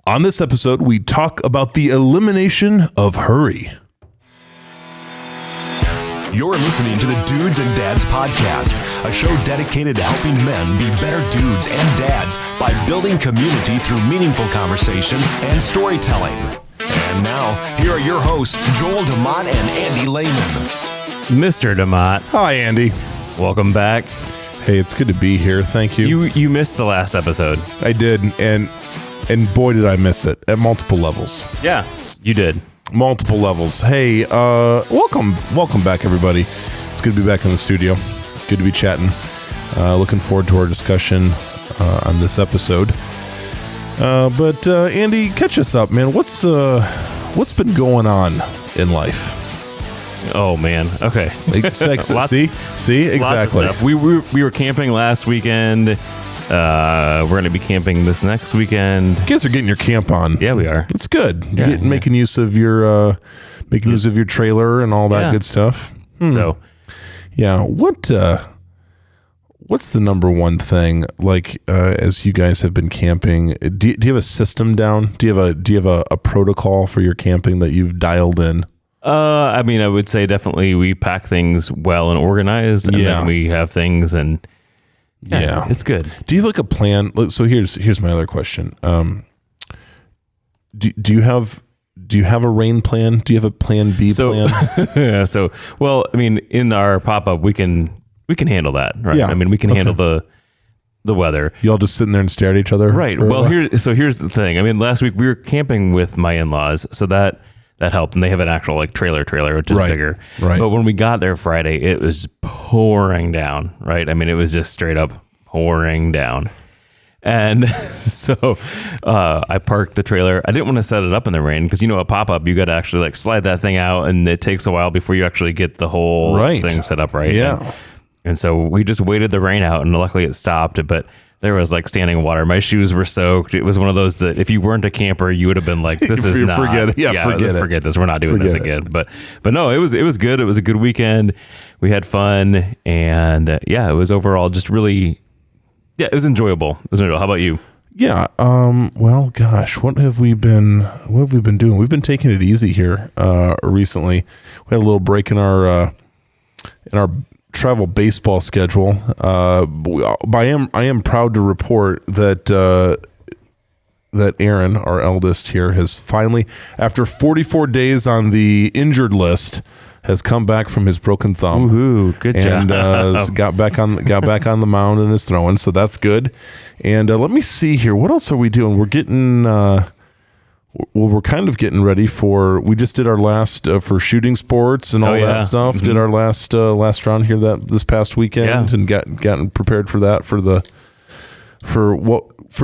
On this episode, we talk about the elimination of hurry. You're listening to the Dudes and Dads Podcast, a show dedicated to helping men be better dudes and dads by building community through meaningful conversation and storytelling. And now, here are your hosts, Joel DeMott and Andy Lehman. Mr. DeMott. Hi, Andy. Welcome back. Hey, it's good to be here. Thank you. You missed the last episode. I did, and boy, did I miss it at multiple levels. Yeah, you did. Multiple levels. Hey, welcome back, everybody. It's good to be back in the studio. Good to be chatting. Looking forward to our discussion on this episode. But Andy, catch us up, man. What's been going on in life? Oh man. Okay. See, exactly. We were camping last weekend. We're going to be camping this next weekend. You guys are getting your camp on. Yeah, we are. It's good. You're making use of your trailer and all that good stuff. So, yeah. What's the number one thing, like, as you guys have been camping? Do you have a system down? Do you have a protocol for your camping that you've dialed in? I mean, I would say definitely we pack things well and organized, and then we have things, and it's good. Do you have like a plan? So here's my other question. Do you have a rain plan? Do you have a plan B plan? Yeah. So, well, I mean, in our pop-up, we can handle that, right? Yeah. I mean, we can handle the weather. You all just sitting there and stare at each other? Right. Well, here's the thing. I mean, last week we were camping with my in-laws, so that helped, and they have an actual like trailer, which is bigger. Right. But when we got there Friday, it was pouring down, right? I mean, it was just straight up pouring down. And so I parked the trailer. I didn't want to set it up in the rain because, a pop-up, you got to actually like slide that thing out, and it takes a while before you actually get the whole thing set up right. Yeah. And so we just waited the rain out, and luckily it stopped, but there was like standing water. My shoes were soaked. It was one of those that if you weren't a camper, you would have been like, this is not. Forget it. Forget this. We're not doing this again. But no, it was good. It was a good weekend. We had fun. And it was overall just really, it was enjoyable. How about you? Yeah. Well, gosh, what have we been doing? We've been taking it easy here recently. We had a little break in our travel baseball schedule. I am proud to report that Aaron, our eldest here, has finally, after 44 days on the injured list, has come back from his broken thumb. Ooh, good job. And got back on the mound and is throwing, so that's good. And let me see here. What else are we doing? We're getting we're kind of getting ready for. We just did our last for shooting sports and all that stuff. Mm-hmm. Did our last round here this past weekend and gotten prepared for that for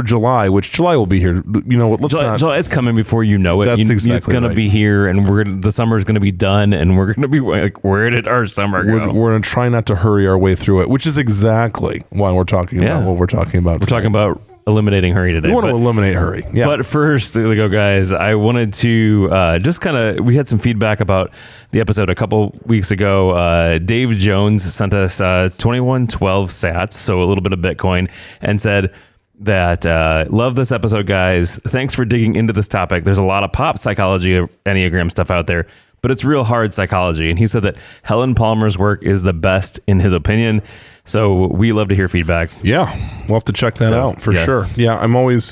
July, which July will be here. You know what? July is coming before you know it. That's exactly it's going to be here, and the summer is going to be done, and we're going to be like, where did our summer go? We're going to try not to hurry our way through it, which is exactly why we're talking about what we're talking about. We're talking about eliminating hurry today. We want to eliminate hurry. Yeah. But first, there we go, guys. I wanted to just kind of, we had some feedback about the episode a couple weeks ago. Dave Jones sent us 2112 sats, so a little bit of Bitcoin, and said that love this episode, guys. Thanks for digging into this topic. There's a lot of pop psychology, Enneagram stuff out there, but it's real hard psychology. And he said that Helen Palmer's work is the best in his opinion. So we love to hear feedback. Yeah, we'll have to check that out for sure. Yeah, I'm always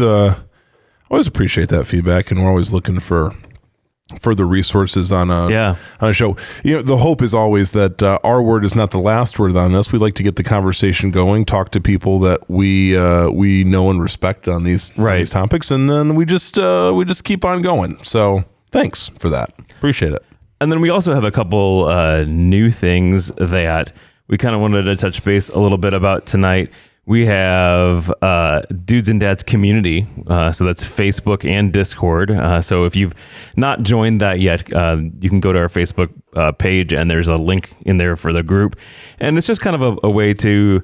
appreciate that feedback, and we're always looking for further resources on a show. The hope is always that our word is not the last word on this. We like to get the conversation going, talk to people that we know and respect on these topics, and then we just keep on going. So thanks for that. Appreciate it. And then we also have a couple new things that we kind of wanted to touch base a little bit about tonight. We have Dudes and Dads community. So that's Facebook and Discord. So if you've not joined that yet, you can go to our Facebook page, and there's a link in there for the group. And it's just kind of a way to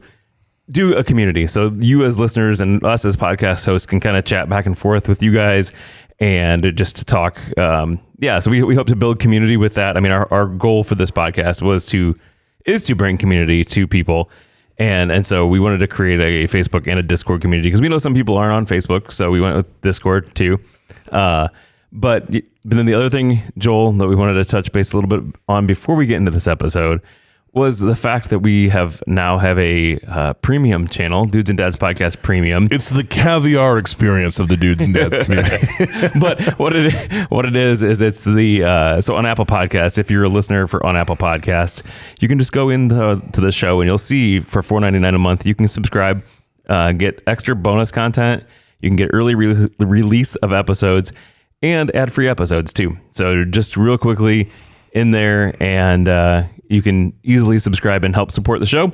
do a community. So you as listeners and us as podcast hosts can kind of chat back and forth with you guys and just to talk. So we hope to build community with that. I mean, our goal for this podcast is to bring community to people. And so we wanted to create a Facebook and a Discord community because we know some people aren't on Facebook. So we went with Discord too. But then the other thing, Joel, that we wanted to touch base a little bit on before we get into this episode was the fact that we now have a premium channel, Dudes and Dads Podcast Premium. It's the caviar experience of the Dudes and Dads community. But what it is it's the so on Apple Podcasts, if you're a listener on Apple Podcasts, you can just go into the show and you'll see for $4.99 a month you can subscribe, get extra bonus content, you can get early release of episodes, and ad-free episodes too. So just real quickly in there, and you can easily subscribe and help support the show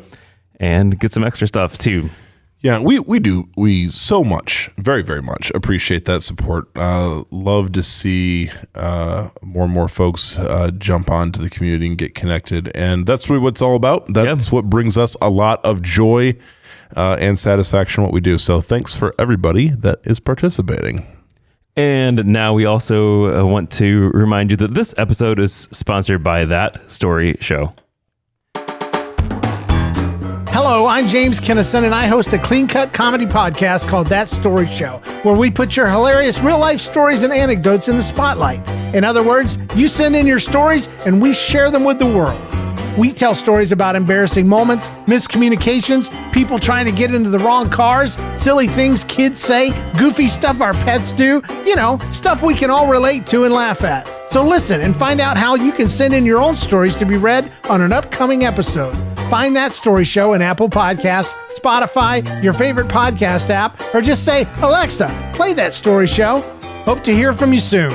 and get some extra stuff too. Yeah, we so much, very, very much appreciate that support. Love to see more and more folks jump onto the community and get connected. And that's really what it's all about. That's what brings us a lot of joy and satisfaction in what we do. So thanks for everybody that is participating. And now we also want to remind you that this episode is sponsored by That Story Show. Hello, I'm James Kinnison, and I host a clean-cut comedy podcast called That Story Show, where we put your hilarious real-life stories and anecdotes in the spotlight. In other words, you send in your stories, and we share them with the world. We tell stories about embarrassing moments, miscommunications, people trying to get into the wrong cars, silly things kids say, goofy stuff our pets do, stuff we can all relate to and laugh at. So listen and find out how you can send in your own stories to be read on an upcoming episode. Find That Story Show in Apple Podcasts, Spotify, your favorite podcast app, or just say, Alexa, play That Story Show. Hope to hear from you soon.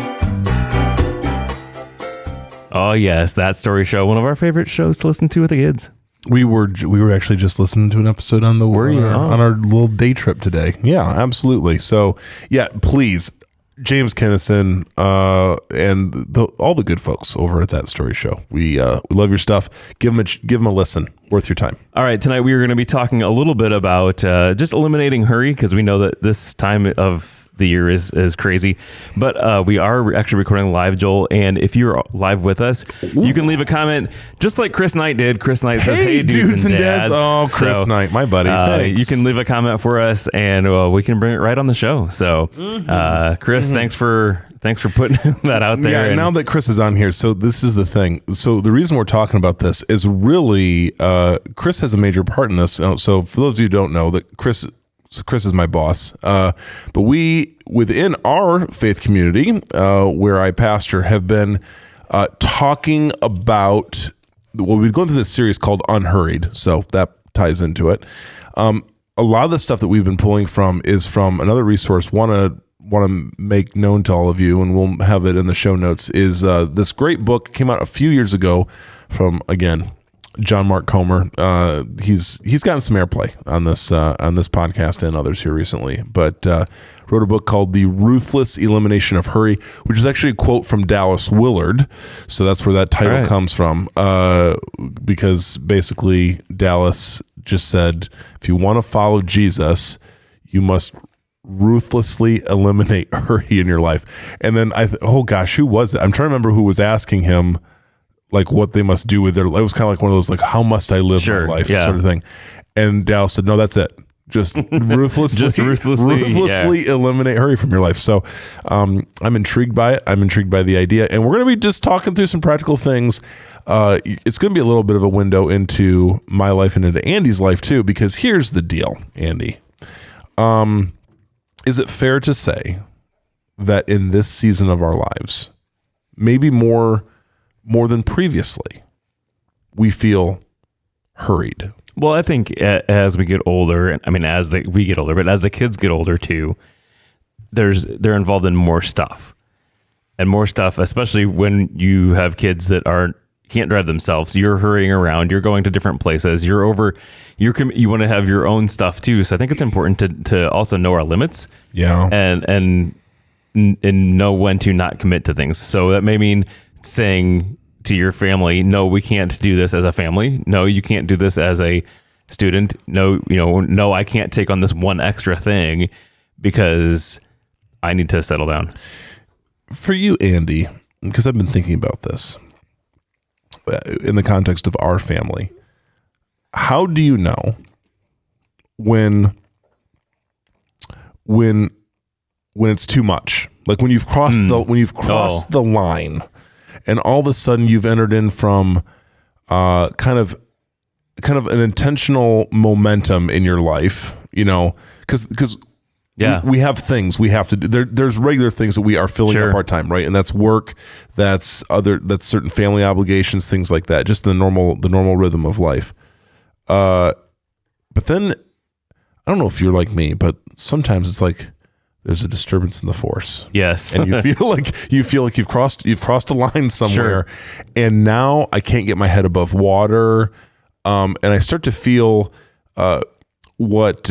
Oh yes, That Story Show, one of our favorite shows to listen to with the kids. We were actually just listening to an episode on our little day trip today. Yeah, absolutely. So yeah, please, James Kinnison and all the good folks over at That Story Show. We love your stuff. Give them a listen. Worth your time. All right, tonight we are going to be talking a little bit about just eliminating hurry, because we know that this time of the year is crazy, but we are actually recording live, Joel, and if you're live with us, you can leave a comment just like Chris Knight did. Chris Knight says, hey dudes and dads. Oh, Chris Knight, my buddy. Thanks. You can leave a comment for us, and we can bring it right on the show. So Chris, thanks for putting that out there. Yeah, now that Chris is on here, so this is the thing. So the reason we're talking about this is really Chris has a major part in this. So for those of you who don't know, that Chris is my boss, but we, within our faith community, where I pastor, have been talking about, well, we've gone through this series called Unhurried, so that ties into it. A lot of the stuff that we've been pulling from is from another resource. Want to make known to all of you, and we'll have it in the show notes, is this great book came out a few years ago from, again, John Mark Comer. He's gotten some airplay on this podcast and others here recently, but wrote a book called The Ruthless Elimination of Hurry, which is actually a quote from Dallas Willard. So that's where that title comes from, because basically Dallas just said, if you want to follow Jesus, you must ruthlessly eliminate hurry in your life. And then who was it? I'm trying to remember who was asking him like what they must do with their life. It was kind of like one of those, like, how must I live my life sort of thing. And Dallas said, no, that's it. Just ruthlessly eliminate hurry from your life. So I'm intrigued by it. I'm intrigued by the idea. And we're going to be just talking through some practical things. It's going to be a little bit of a window into my life and into Andy's life too, because here's the deal, Andy. Is it fair to say that in this season of our lives, maybe more than previously, we feel hurried? Well, I think as we get older, we get older, but as the kids get older too, they're involved in more stuff, especially when you have kids that can't drive themselves. You're hurrying around, you're going to different places, you want to have your own stuff too. So I think it's important to also know our limits. Yeah. And know when to not commit to things. So that may mean saying to your family, no, we can't do this as a family. No, you can't do this as a student. No, I can't take on this one extra thing because I need to settle down. For you, Andy, because I've been thinking about this in the context of our family, how do you know when it's too much, like when you've crossed the line, and all of a sudden you've entered in from kind of an intentional momentum in your life, because we have things we have to do. There's regular things that we are filling up our time, right? And that's work, that's certain family obligations, things like that, just the normal rhythm of life. But then I don't know if you're like me, but sometimes it's like there's a disturbance in the force. Yes. And you feel like you've crossed a line somewhere, and now I can't get my head above water. And I start to feel what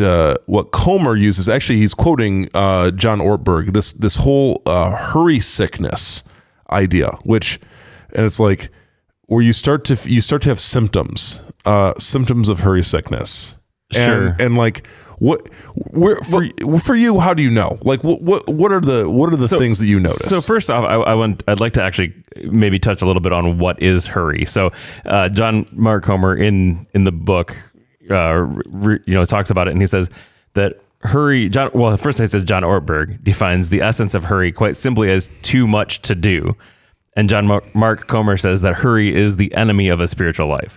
Comer uses. Actually, he's quoting John Ortberg, this whole hurry sickness idea, and it's like where you start to have symptoms of hurry sickness. And like for you, how do you know? Like what are the things that you notice? So first off, I'd like to actually maybe touch a little bit on what is hurry. So John Mark Comer in the book talks about it, and he says that hurry. First he says John Ortberg defines the essence of hurry quite simply as too much to do, and John Mark Comer says that hurry is the enemy of a spiritual life.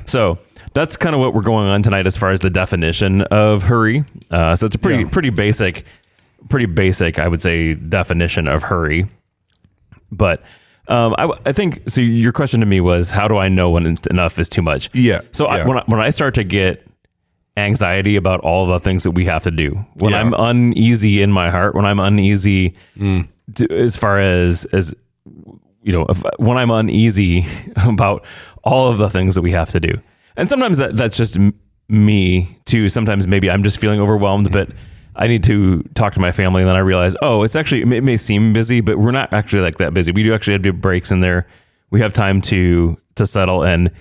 So that's kind of what we're going on tonight as far as the definition of hurry. So it's a pretty basic, I would say, definition of hurry. But I think, so your question to me was, how do I know when enough is too much? Yeah. So when I start to get anxiety about all the things that we have to do, when I'm uneasy in my heart, when I'm uneasy as far as when I'm uneasy about all of the things that we have to do. And sometimes that's just me too. Sometimes maybe I'm just feeling overwhelmed, but I need to talk to my family, and then I realize, it may seem busy, but we're not actually like that busy. We do actually have breaks in there. We have time to settle, and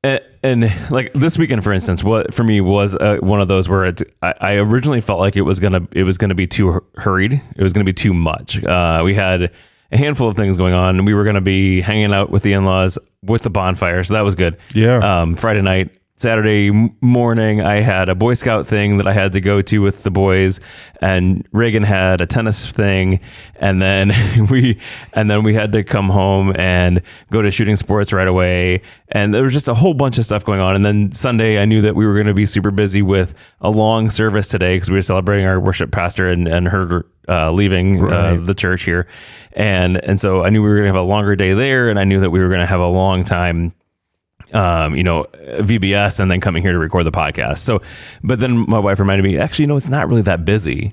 like this weekend, for instance, what for me was one of those where I originally felt like it was gonna be too hurried. It was gonna be too much. We had a handful of things going on, and we were going to be hanging out with the in-laws with the bonfire. So that was good. Yeah. Friday night, Saturday morning, I had a Boy Scout thing that I had to go to with the boys, and Reagan had a tennis thing, and then we had to come home and go to shooting sports right away. And there was just a whole bunch of stuff going on. And then Sunday, I knew that we were going to be super busy with a long service today because we were celebrating our worship pastor and her leaving the church here. And so I knew we were going to have a longer day there, and I knew that we were going to have a long time VBS and then coming here to record the podcast. So, but then my wife reminded me, actually, it's not really that busy.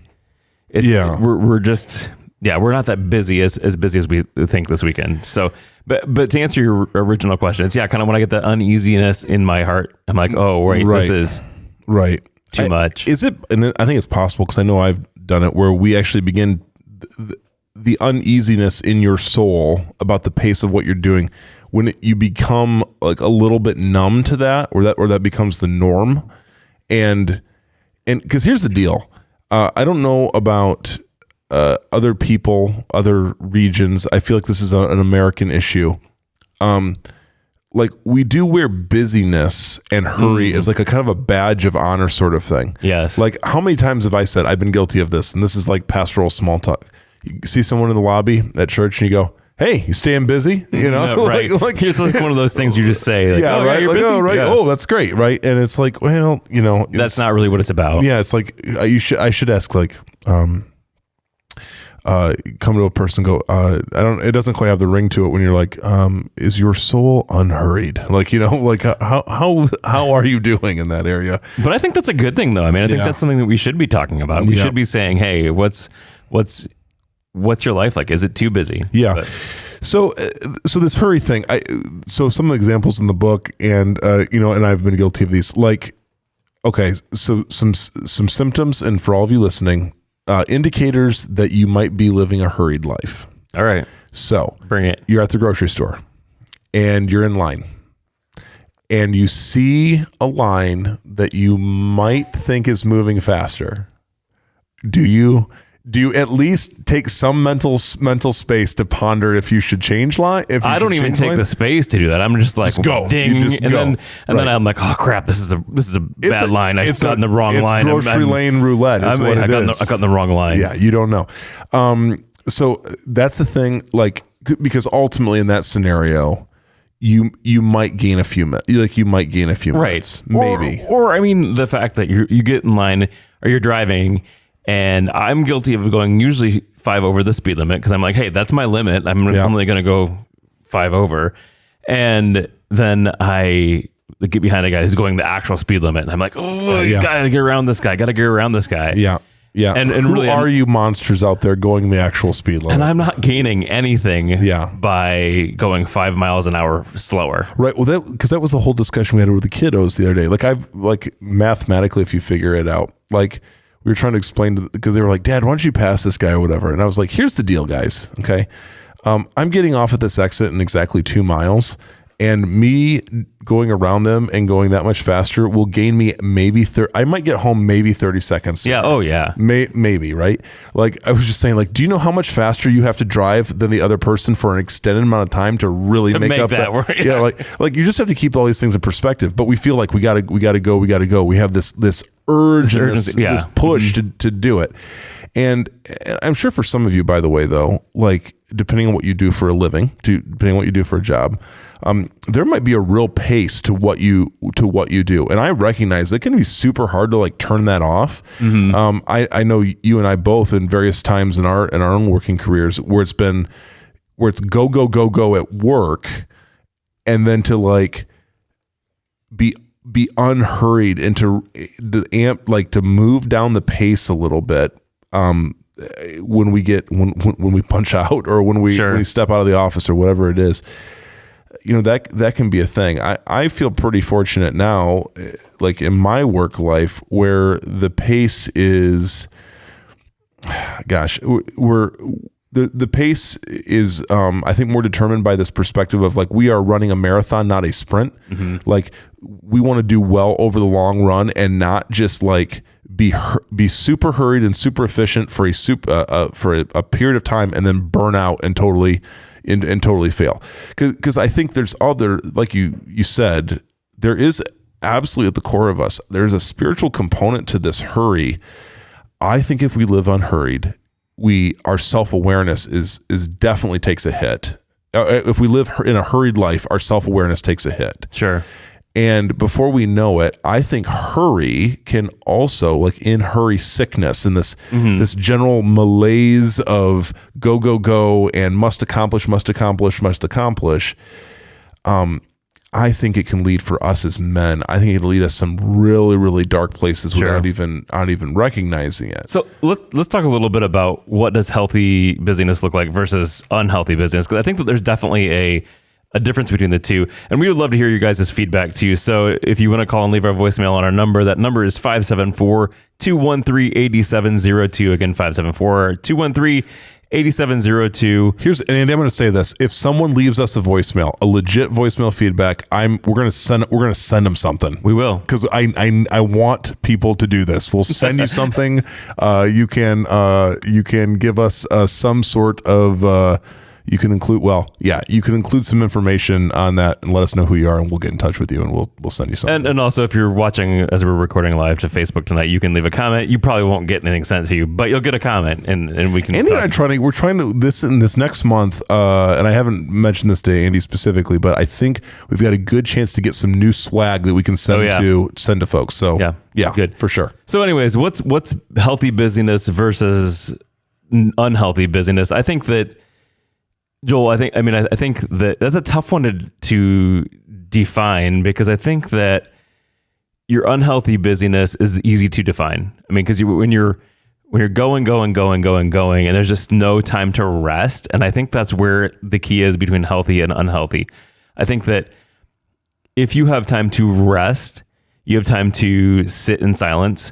We're not that busy as busy as we think this weekend. So, but to answer your original question, it's kind of when I get that uneasiness in my heart, I'm like, this is too much. Is it? And I think it's possible, because I know I've done it, where we actually begin the uneasiness in your soul about the pace of what you're doing. When you become like a little bit numb to that, or that becomes the norm, and because here's the deal, I don't know about other people, other regions. I feel like this is an American issue. Like we do wear busyness and hurry as like a kind of a badge of honor sort of thing. Yes. Like how many times have I said I've been guilty of this, and this is like pastoral small talk. You see someone in the lobby at church, and you go, "Hey, you staying busy?" Right. like it's like one of those things you just say. Like, right. You're like, busy? right. Oh, that's great. Right. And it's like, well, that's not really what it's about. Yeah. It's like, I should ask, like, come to a person, go, it doesn't quite have the ring to it when you're like, is your soul unhurried? Like, like how are you doing in that area? But I think that's a good thing, though. I mean, I think that's something that we should be talking about. We should be saying, hey, what's your life like? Is it too busy? Yeah. But. So this hurry thing, so some examples in the book, and and I've been guilty of these. Like, okay, so some symptoms, and for all of you listening, indicators that you might be living a hurried life. All right. So bring it. You're at the grocery store, and you're in line, and you see a line that you might think is moving faster. Do you do you at least take some mental space to ponder if you should change line? I don't even take the space to do that. I'm just like, just go. Ding, and then I'm like, oh crap, this is a bad line. I've gotten the wrong line. It's grocery lane roulette. I got in the wrong line. Yeah, you don't know. So that's the thing. Like, because ultimately in that scenario, you might gain a few minutes. Like, you might gain a few minutes, maybe. Or I mean, the fact that you get in line or you're driving. And I'm guilty of going usually 5 over the speed limit because I'm like, hey, that's my limit. I'm only going to go 5 over. And then I get behind a guy who's going the actual speed limit. And I'm like, gotta get around this guy. Yeah. Yeah. And who really, are you monsters out there going the actual speed limit? And I'm not gaining anything by going 5 miles an hour slower. Right. Well, because that was the whole discussion we had with the kiddos the other day. Like, mathematically, if you figure it out, like, we were trying to explain because they were like, Dad, why don't you pass this guy or whatever? And I was like, here's the deal, guys. Okay. I'm getting off at this exit in exactly 2 miles, and me going around them and going that much faster will gain me maybe I might get home maybe 30 seconds. Yeah. Oh yeah. Maybe, right? Like, I was just saying, like, do you know how much faster you have to drive than the other person for an extended amount of time to really make up that work? Yeah. Like you just have to keep all these things in perspective, but we feel like we gotta go. We have this urge and this push to do it. And I'm sure for some of you, by the way, though, like, depending on what you do for a living, depending on what you do for a job, there might be a real pace to what you do. And I recognize it can be super hard to like turn that off. Mm-hmm. I know you and I both in various times in our own working careers where it's go at work, and then to like be unhurried and to move down the pace a little bit when we punch out or when we step out of the office or whatever it is. You know, that can be a thing. I feel pretty fortunate now, like in my work life, where the pace is, the pace is, I think, more determined by this perspective of like, we are running a marathon, not a sprint. Mm-hmm. Like, we want to do well over the long run and not just like be super hurried and super efficient for a period of time and then burn out and totally fail. Because I think there's other, like you said, there is absolutely at the core of us, there's a spiritual component to this hurry. I think if we live unhurried, our self-awareness is definitely takes a hit. If we live in a hurried life, our self-awareness takes a hit. Sure. And before we know it, I think hurry can also, like in hurry sickness and this general malaise of go, and must accomplish. I think it can lead for us as men. I think it can lead us some really, really dark places without even recognizing it. So let's talk a little bit about what does healthy busyness look like versus unhealthy busyness, because I think that there's definitely a difference between the two. And we would love to hear you guys' feedback too. So if you want to call and leave our voicemail on our number, that number is 574-213-8702. Again, 574-213-8702. Andy, I'm going to say this. If someone leaves us a voicemail, a legit voicemail feedback, we're going to send them something. We will. Because I want people to do this. We'll send you something. You can give us some sort of you can include some information on that and let us know who you are, and we'll get in touch with you and we'll send you something. And also, if you're watching as we're recording live to Facebook tonight, you can leave a comment. You probably won't get anything sent to you, but you'll get a comment and we can. Andy and I we're trying to this next month, and I haven't mentioned this to Andy specifically, but I think we've got a good chance to get some new swag that we can send to folks. So yeah, good for sure. So anyways, what's healthy busyness versus unhealthy busyness? I think that, Joel, I think that that's a tough one to define, because I think that your unhealthy busyness is easy to define. I mean, because when you're going, and there's just no time to rest. And I think that's where the key is between healthy and unhealthy. I think that if you have time to rest, you have time to sit in silence.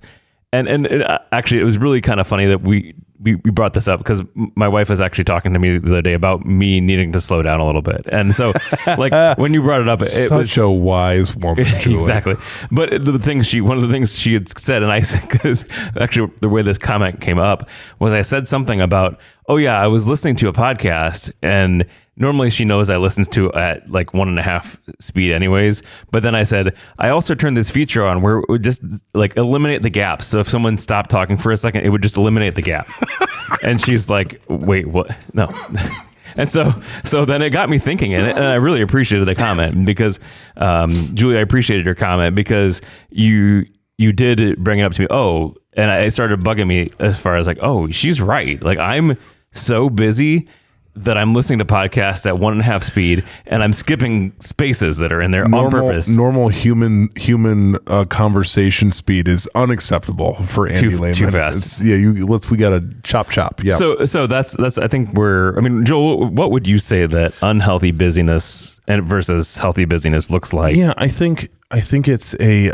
And actually, it was really kind of funny that we we brought this up because my wife was actually talking to me the other day about me needing to slow down a little bit. And so like when you brought it up, it was a wise woman. Exactly. But one of the things she had said, and I said, because actually the way this comment came up was I said something about, oh yeah, I was listening to a podcast, and normally she knows I listen to at like 1.5 speed anyways. But then I said, I also turned this feature on where it would just like eliminate the gaps. So if someone stopped talking for a second, it would just eliminate the gap. And she's like, wait, what? No. And so then it got me thinking, and I really appreciated the comment because, Julie, I appreciated your comment because you did bring it up to me. Oh, and it started bugging me as far as like, oh, she's right. Like I'm so busy that I'm listening to podcasts at 1.5 speed, and I'm skipping spaces that are in there on purpose. Normal human conversation speed is unacceptable for Andy Lehman. Too fast. We got to chop. Yeah. So that's I think Joel, what would you say that unhealthy busyness versus healthy busyness looks like? Yeah, I think it's a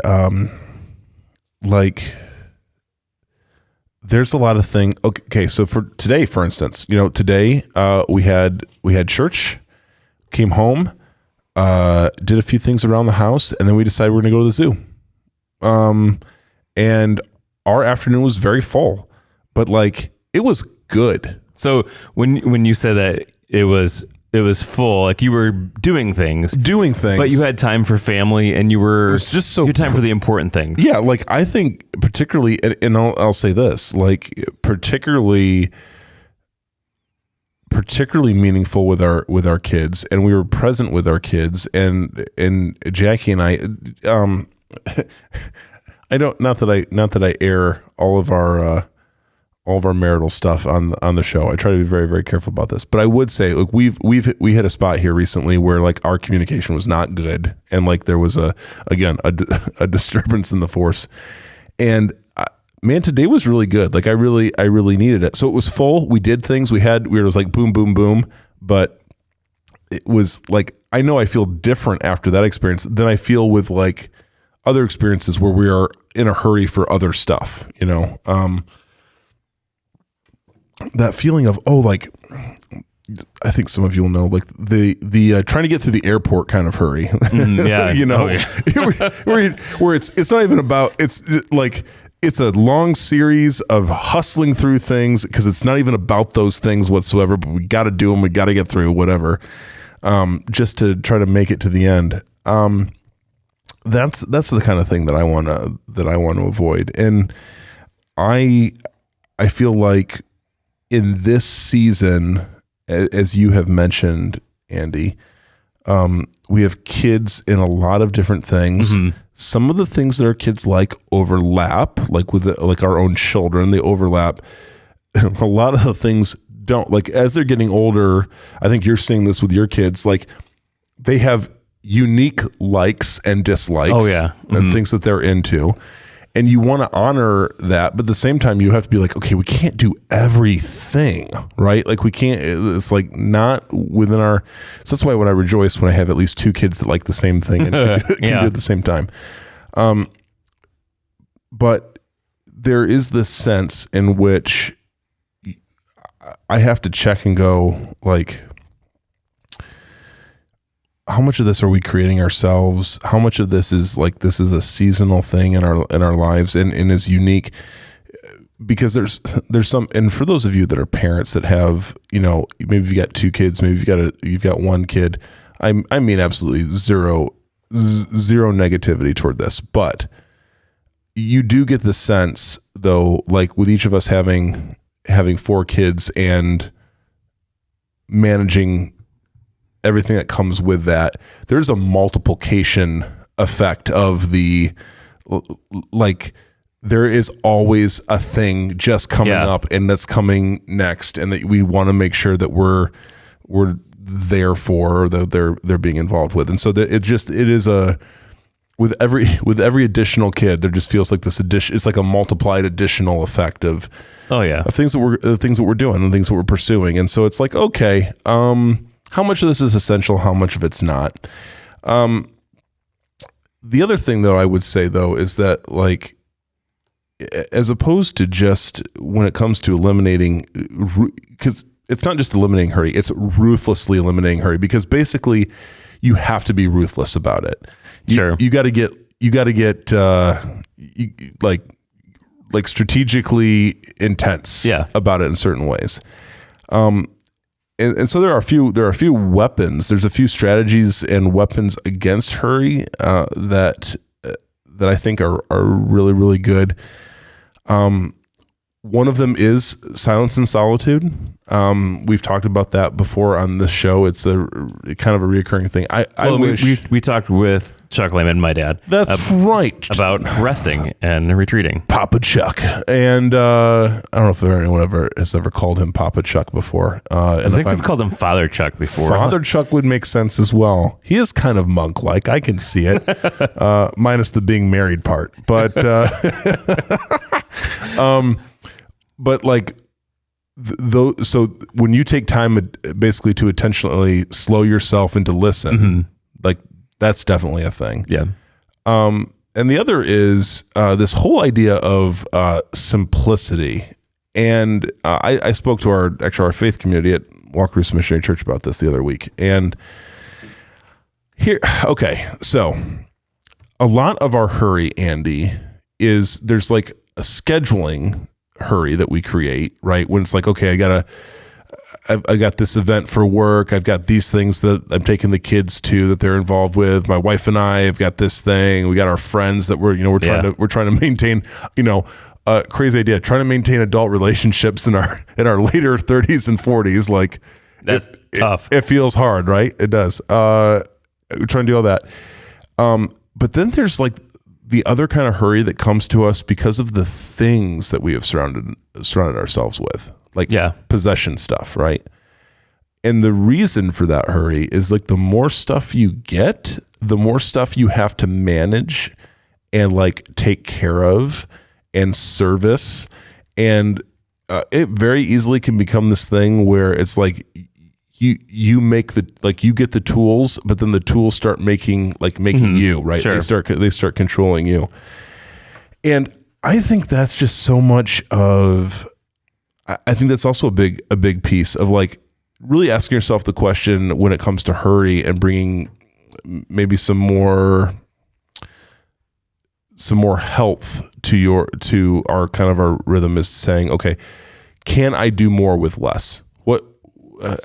like. There's a lot of things. Okay, so for today, for instance, today we had church, came home, did a few things around the house, and then we decided we're going to go to the zoo. And our afternoon was very full, but like it was good. So when you said that it was full, like you were doing things, but you had time for family, and you had time for the important things. Yeah, like I think particularly, and I'll say this, like particularly meaningful with our kids, and we were present with our kids, and Jackie and I not that I air all of our marital stuff on the show. I try to be very, very careful about this, but I would say, look, we hit a spot here recently where like our communication was not good, and like there was a disturbance in the force, and man, today was really good. Like I really needed it. So it was full. We did things. It was like boom, boom, boom, but it was like, I know I feel different after that experience than I feel with like other experiences where we are in a hurry for other stuff, that feeling of, like, I think some of you will know, like the trying to get through the airport kind of hurry, yeah, where it's not even about, it's like, it's a long series of hustling through things because it's not even about those things whatsoever, but we got to do them. We got to get through whatever, just to try to make it to the end. That's the kind of thing that I want to avoid. And I feel like in this season, as you have mentioned, Andy, we have kids in a lot of different things. Mm-hmm. Some of the things that our kids like overlap, like with our own children, they overlap. A lot of the things don't. Like as they're getting older, I think you're seeing this with your kids. Like they have unique likes and dislikes. Oh yeah, mm-hmm. And things that they're into. And you want to honor that, but at the same time, you have to be like, okay, we can't do everything, right? Like we can't, it's like not within our, so that's why when I rejoice when I have at least two kids that like the same thing and can do it at the same time. But there is this sense in which I have to check and go like, how much of this are we creating ourselves? How much of this is like, this is a seasonal thing in our lives and is unique? Because there's some, and for those of you that are parents that have, maybe you've got two kids, maybe you've got one kid. I mean, absolutely zero negativity toward this, but you do get the sense though, like with each of us having 4 kids and managing everything that comes with that, there's a multiplication effect of the, like, there is always a thing just coming up and that's coming next, and that we want to make sure that we're there for, or that they're being involved with. And so that it is a, with every additional kid, there just feels like this addition, it's like a multiplied additional effect of things that we're doing and things that we're pursuing. And so it's like, okay, how much of this is essential? How much of it's not? The other thing, though, I would say, though, is that like as opposed to just when it comes to eliminating, because it's not just eliminating hurry, it's ruthlessly eliminating hurry, because basically you have to be ruthless about it. You got to get like strategically intense about it in certain ways. And so there are a few weapons. There's a few strategies and weapons against hurry that I think are really, really good. One of them is silence and solitude. We've talked about that before on this show. It's a kind of a reoccurring thing. I wish we talked with Chuck Lehman, my dad. That's right. About resting and retreating. Papa Chuck. And I don't know if anyone has ever called him Papa Chuck before. I think we've called him Father Chuck before. Father Chuck would make sense as well. He is kind of monk-like. I can see it. Minus the being married part. But but like, so when you take time basically to intentionally slow yourself and to listen, like that's definitely a thing. Yeah. And the other is this whole idea of simplicity. And I spoke to our faith community at Walker's Missionary Church about this the other week. And so a lot of our hurry, Andy, is there's like a scheduling hurry that we create, right? When it's like, okay, I got this event for work. I've got these things that I'm taking the kids to that they're involved with. My wife and I have got this thing. We got our friends that we're trying to maintain, crazy idea, trying to maintain adult relationships in our later 30s and 40s. Like that's tough. It feels hard, right? It does. We're trying to do all that. But then there's like the other kind of hurry that comes to us because of the things that we have surrounded ourselves with, like possession stuff, right? And the reason for that hurry is like the more stuff you get, the more stuff you have to manage and like take care of and service. And it very easily can become this thing where it's like you make you get the tools, but then the tools start making you, right? Sure. They start controlling you. And I think that's just so much of, I think that's also a big piece of like really asking yourself the question when it comes to hurry and bringing maybe some more health to our kind of our rhythm is saying, okay, can I do more with less?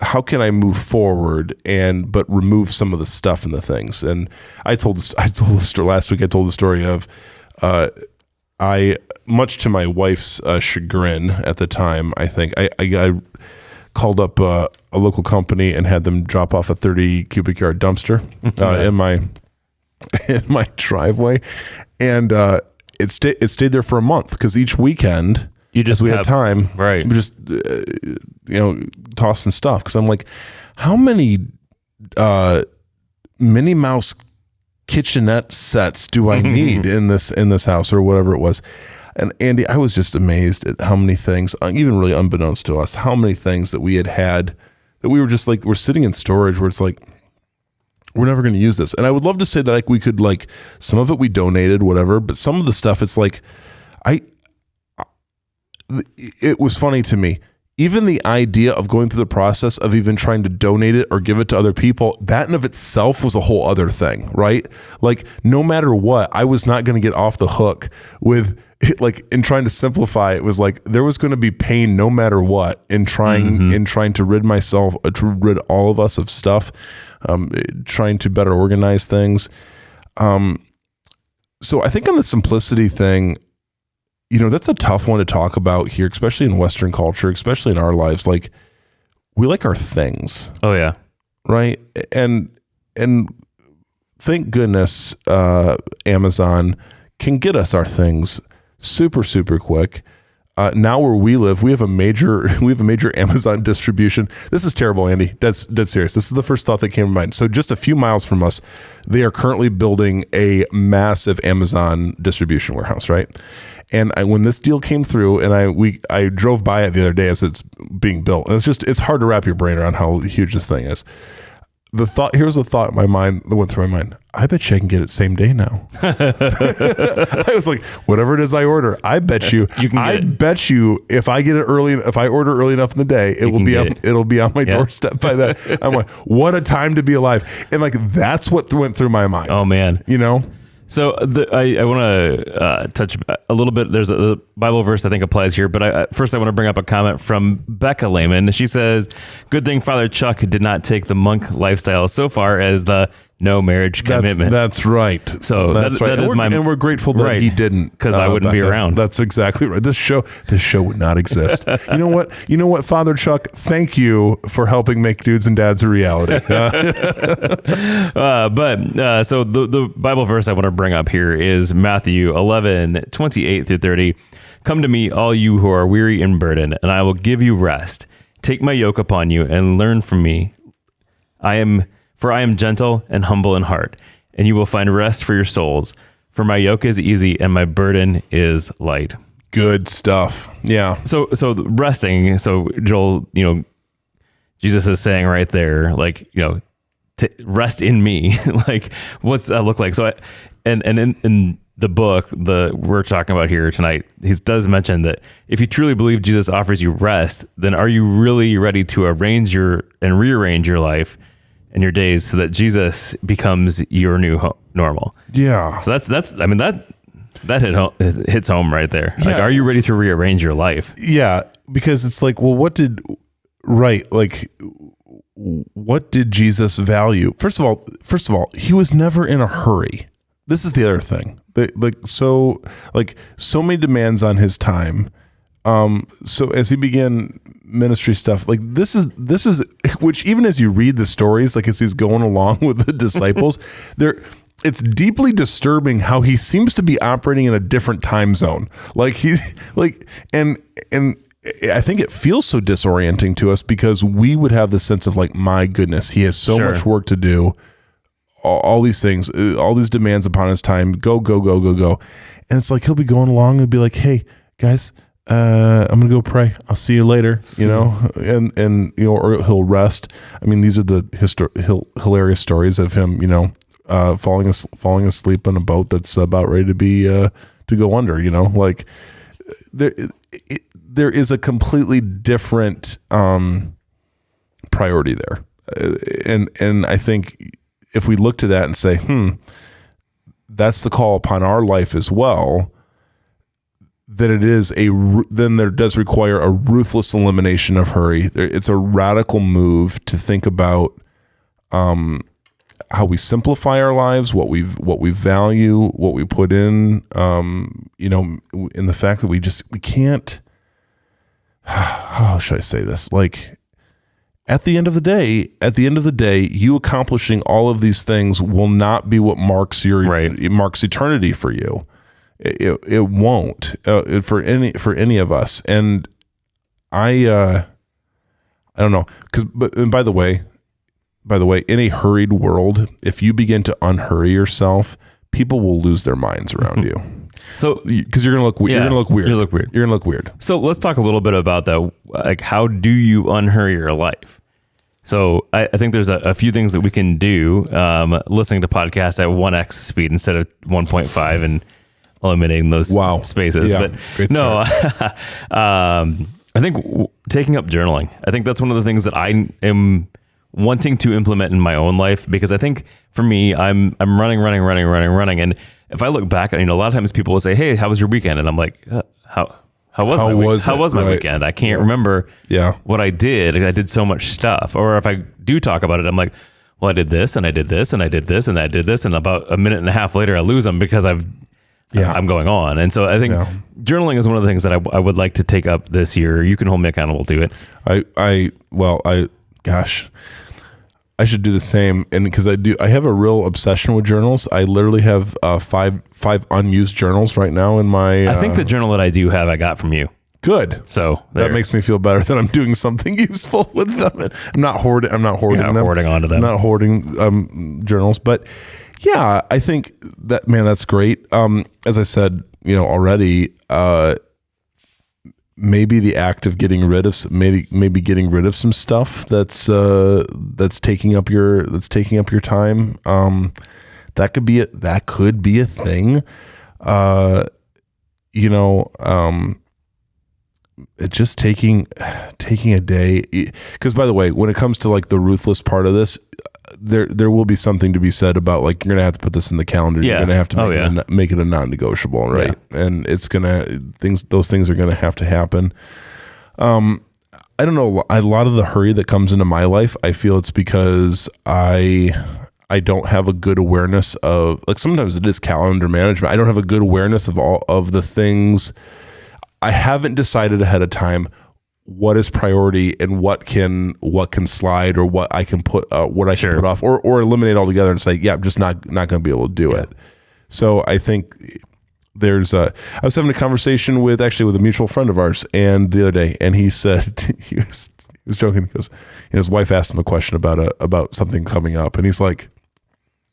How can I move forward but remove some of the stuff and the things? And I told the story last week. I told the story of I, much to my wife's chagrin at the time, I think I called up a local company and had them drop off a 30 cubic yard dumpster in my driveway, and it stayed there for a month because each weekend. We had time, right? We just tossing stuff because I'm like, how many Minnie Mouse kitchenette sets do I need in this house or whatever it was? And Andy, I was just amazed at how many things, even really unbeknownst to us, how many things that we had that we were just like, we're sitting in storage where it's like, we're never going to use this. And I would love to say that like we could like some of it we donated, whatever, but some of the stuff it's like it was funny to me. Even the idea of going through the process of even trying to donate it or give it to other people, that in of itself was a whole other thing, right? Like no matter what, I was not going to get off the hook with it, like in trying to simplify. It was like there was going to be pain no matter what in trying to rid all of us of stuff, trying to better organize things. So I think on the simplicity thing, that's a tough one to talk about here, especially in Western culture, especially in our lives. Like we like our things. Oh yeah. Right. And thank goodness, Amazon can get us our things super, super quick. Now where we live, we have a major Amazon distribution. This is terrible, Andy. That's dead serious. This is the first thought that came to mind. So just a few miles from us, they are currently building a massive Amazon distribution warehouse, right? And when this deal came through, and I drove by it the other day as it's being built, and it's hard to wrap your brain around how huge this thing is. Here's the thought in my mind that went through my mind. I bet you I can get it same day now. I was like, whatever it is I order, I bet you bet you if I get it early, if I order early enough in the day, it'll be on my doorstep by that. I'm like, what a time to be alive. And like, that's what went through my mind. Oh man. You know? So I want to touch a little bit. There's a Bible verse I think applies here, but first I want to bring up a comment from Becca Lehman. She says, "Good thing Father Chuck did not take the monk lifestyle so far as the no marriage commitment." That's right. So that's right. And we're grateful that he didn't, because I wouldn't be around. That's exactly right. This show would not exist. You know what, Father Chuck? Thank you for helping make Dudes and Dads a reality. So the Bible verse I want to bring up here is Matthew 11:28-30. "Come to me, all you who are weary and burdened, and I will give you rest. Take my yoke upon you and learn from me. For I am gentle and humble in heart, and you will find rest for your souls. For my yoke is easy and my burden is light." Good stuff. Yeah. So resting. So Joel, Jesus is saying right there, like, to rest in me. Like, what's that look like? So, and in the book we're talking about here tonight, he does mention that if you truly believe Jesus offers you rest, then are you really ready to rearrange your life and your days so that Jesus becomes your new normal? Yeah. So that hits home right there. Yeah. Like, are you ready to rearrange your life? Yeah, because it's like, well, what did Jesus value? First of all, he was never in a hurry. This is the other thing. So many demands on his time. So as he began ministry stuff, like this is which, even as you read the stories, like as he's going along with the disciples, it's deeply disturbing how he seems to be operating in a different time zone. And I think it feels so disorienting to us because we would have the sense of like, my goodness, he has so much work to do, all these things, all these demands upon his time, go. And it's like, he'll be going along and be like, hey guys, I'm gonna go pray. I'll see you later. And or he'll rest. I mean, these are the hilarious stories of him, falling asleep on a boat that's about ready to be to go under. Like there is a completely different priority there, and I think if we look to that and say, that's the call upon our life as well, then there does require a ruthless elimination of hurry. It's a radical move to think about how we simplify our lives, what we value, what we put in, in the fact that we can't. How should I say this? Like, at the end of the day, you accomplishing all of these things will not be what marks eternity for you. It won't for any of us. And I don't know, but by the way, in a hurried world, if you begin to unhurry yourself, people will lose their minds around you. So, because you're gonna look weird. You're gonna look weird. So let's talk a little bit about that. Like, how do you unhurry your life? So I think there's a few things that we can do. Listening to podcasts at 1x speed instead of 1.5 and eliminating those spaces. Yeah, but no, I think taking up journaling. I think that's one of the things that I am wanting to implement in my own life, because I think for me, I'm running. And if I look back, a lot of times people will say, "Hey, how was your weekend?" And I'm like, How was my weekend? I can't remember what I did. I did so much stuff. Or if I do talk about it, I'm like, well, I did this and I did this and I did this and I did this. And about a minute and a half later, I lose them because I'm going on. And so I think journaling is one of the things that I would like to take up this year. You can hold me accountable to it. I should do the same. And because I have a real obsession with journals. I literally have five unused journals right now in my. I think the journal that I do have, I got from you. Good. So that makes me feel better that I'm doing something useful with them. I'm not hoarding them. Hoarding onto them. I'm not hoarding journals. But yeah, I think that's great. As I said, already, maybe the act of getting rid of getting rid of some stuff that's taking up your time. That could be a thing. It just taking a day, because by the way, when it comes to like the ruthless part of this, there will be something to be said about like, you're gonna have to put this in the calendar. You're gonna have to make it a non-negotiable, right? Yeah. And those things are gonna have to happen. I don't know, a lot of the hurry that comes into my life, I feel it's because I don't have a good awareness of, like, sometimes it is calendar management. I don't have a good awareness of all of the things. I haven't decided ahead of time what is priority and what can slide, or what I can put, what I should put off, or eliminate altogether and say, yeah, I'm just not going to be able to do it. So I think I was having a conversation with a mutual friend of ours, and the other day, and he said, he was joking, because his wife asked him a question about something coming up, and he's like,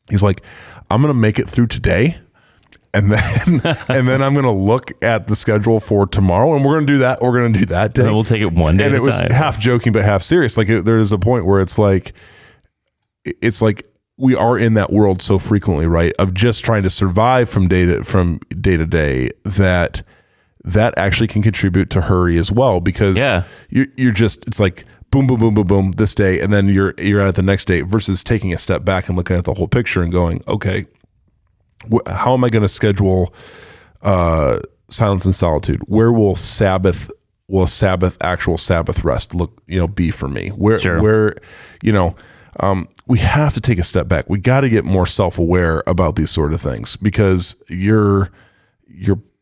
I'm going to make it through today. And then I'm going to look at the schedule for tomorrow, and we're going to do that. We're going to do that day. And we'll take it one day. And it was half joking, but half serious. Like, there's a point where it's like we are in that world so frequently, right? Of just trying to survive from day to day, that actually can contribute to hurry as well, because you're just, it's like boom, boom, boom, boom, boom this day, and then you're at it the next day, versus taking a step back and looking at the whole picture and going, okay, how am I going to schedule silence and solitude? Where will actual Sabbath rest be for me? Where we have to take a step back. We got to get more self-aware about these sort of things, because your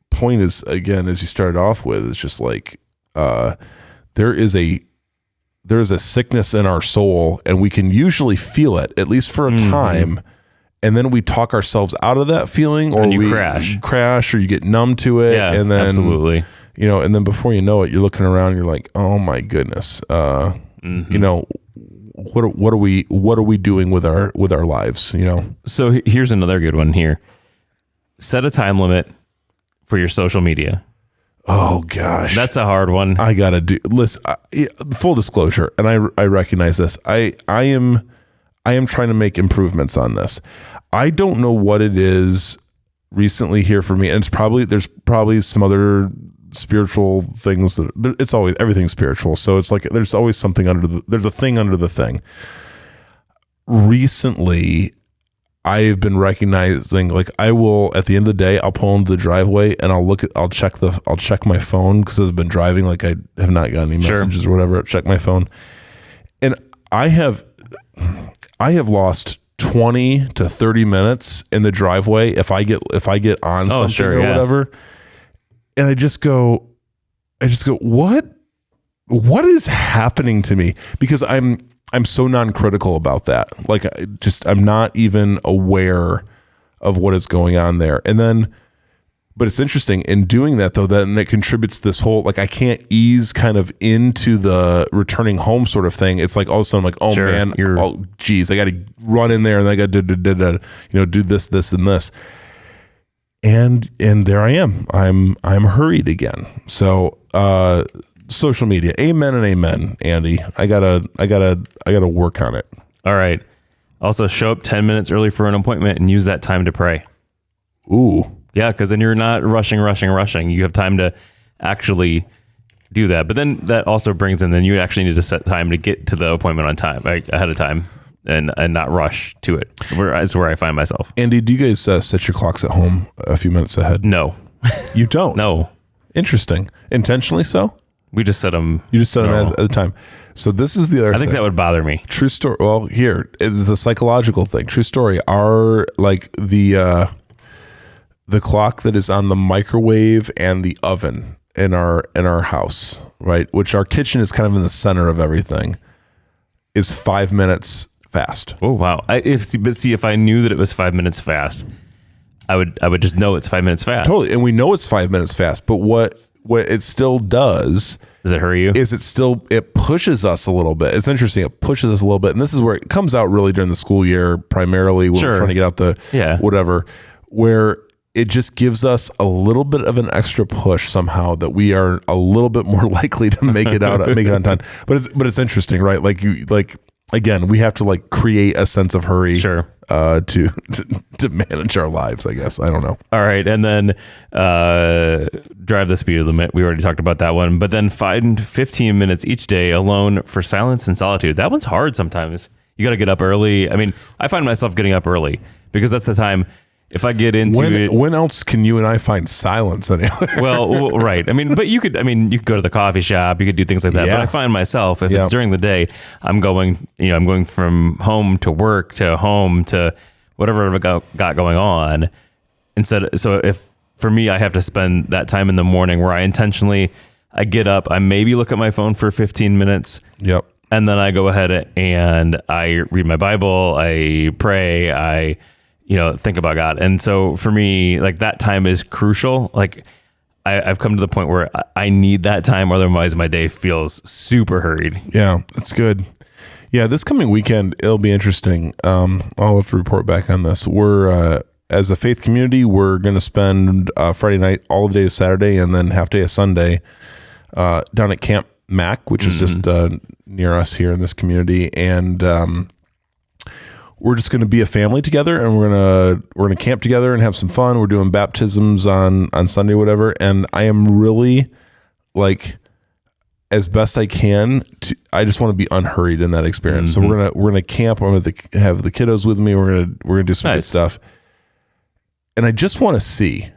point is, again, as you started off with, it's just like there is a sickness in our soul, and we can usually feel it, at least for a time. And then we talk ourselves out of that feeling, or we crash, or you get numb to it. Yeah, and then, absolutely. And then before you know it, you're looking around, you're like, oh my goodness. What are we doing with our lives? So here's another good one here. Set a time limit for your social media. Oh gosh. That's a hard one. I got to do, listen, full disclosure. And I recognize this. I am trying to make improvements on this. I don't know what it is recently here for me, and there's probably some other spiritual things everything's spiritual. So it's like there's always something there's a thing under the thing. Recently, I've been recognizing, like, I will, at the end of the day, I'll pull into the driveway and I'll check my phone, because I've been driving, like I have not gotten any messages or whatever. I'll check my phone, and I have lost 20 to 30 minutes in the driveway if I get on something or whatever. And I just go, what is happening to me? Because I'm so non-critical about that. Like, I'm not even aware of what is going on there. And then, but it's interesting in doing that, though, then that contributes this whole, like, I can't ease kind of into the returning home sort of thing. It's like all of a sudden I'm like, oh man, oh geez, I got to run in there and I got to do this, and this. And there I am. I'm hurried again. So social media, amen and amen, Andy. I gotta work on it. All right. Also, show up 10 minutes early for an appointment and use that time to pray. Ooh. Yeah, because then you're not rushing. You have time to actually do that. But then that also brings in, then you actually need to set time to get to the appointment on time, like ahead of time, and not rush to it. That's where I find myself. Andy, do you guys set your clocks at home a few minutes ahead? No. You don't? No. Interesting. Intentionally so? We just set them. You just set them at the time. So this is the other thing. I think that would bother me. True story. Well, here, it's a psychological thing. True story. The clock that is on the microwave and the oven in our house, right, which our kitchen is kind of in the center of everything, is 5 minutes fast. Oh wow! If I knew that it was 5 minutes fast, I would just know it's 5 minutes fast. Totally, and we know it's 5 minutes fast. But what it still does it hurry you? It pushes us a little bit. It's interesting. It pushes us a little bit, and this is where it comes out really during the school year, primarily when we're trying to get out the whatever, where it just gives us a little bit of an extra push somehow that we are a little bit more likely to make it on time. But it's interesting, right? Again, we have to like create a sense of hurry to manage our lives, I guess. I don't know. All right. And then drive the speed limit. We already talked about that one. But then find 15 minutes each day alone for silence and solitude. That one's hard sometimes. You got to get up early. I mean, I find myself getting up early because that's the time. If I get into it, when else can you and I find silence anywhere? Well, right. I mean, but you could go to the coffee shop, you could do things like that. Yeah. But I find myself, if it's during the day, I'm going from home to work to home to whatever I've got going on. So if for me, I have to spend that time in the morning where I get up, I maybe look at my phone for 15 minutes. Yep. And then I go ahead and I read my Bible, I pray, I think about God. And so for me, like that time is crucial. Like I've come to the point where I need that time. Otherwise my day feels super hurried. Yeah, that's good. Yeah. This coming weekend, it'll be interesting. I'll have to report back on this. We're, as a faith community, we're going to spend Friday night, all of the day of Saturday, and then half day of Sunday down at Camp Mac, which is just near us here in this community. And, we're just going to be a family together, and we're going to camp together and have some fun. We're doing baptisms on Sunday, whatever. And I am really like, as best I can, I just want to be unhurried in that experience. Mm-hmm. So we're gonna camp. I'm going to have the kiddos with me. We're gonna do some good stuff. And I just want to see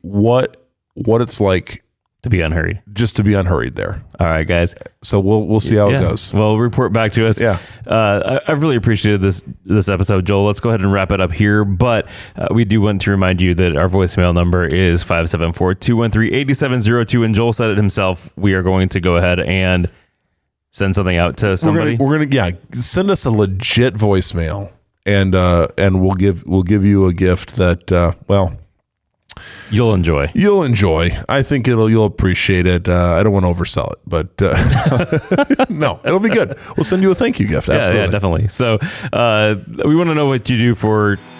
what it's like to be unhurried. Just to be unhurried there. All right, guys. So we'll see how it goes. Well, report back to us. Yeah. I've really appreciated this episode, Joel. Let's go ahead and wrap it up here. But we do want to remind you that our voicemail number is 574-213-8702. And Joel said it himself. We are going to go ahead and send something out to somebody. We're gonna send us a legit voicemail, and we'll give you a gift that you'll enjoy. I think you'll appreciate it. I don't want to oversell it, but no, it'll be good. We'll send you a thank you gift. Absolutely. Yeah, definitely. So we want to know what you do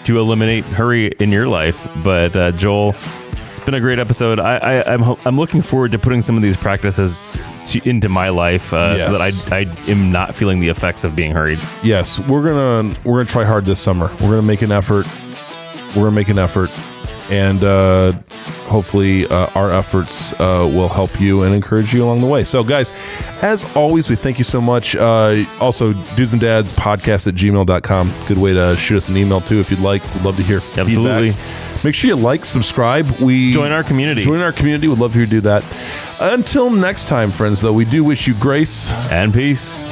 to eliminate hurry in your life. But Joel, it's been a great episode. I'm looking forward to putting some of these practices into my life so that I am not feeling the effects of being hurried. Yes, we're gonna try hard this summer. We're gonna make an effort. And hopefully our efforts will help you and encourage you along the way. So, guys, as always, we thank you so much. Also, Dudes and Dads podcast at gmail.com. Good way to shoot us an email, too, if you'd like. We'd love to hear feedback. Make sure you like, subscribe. Join our community. We'd love for you to do that. Until next time, friends, though, we do wish you grace and peace.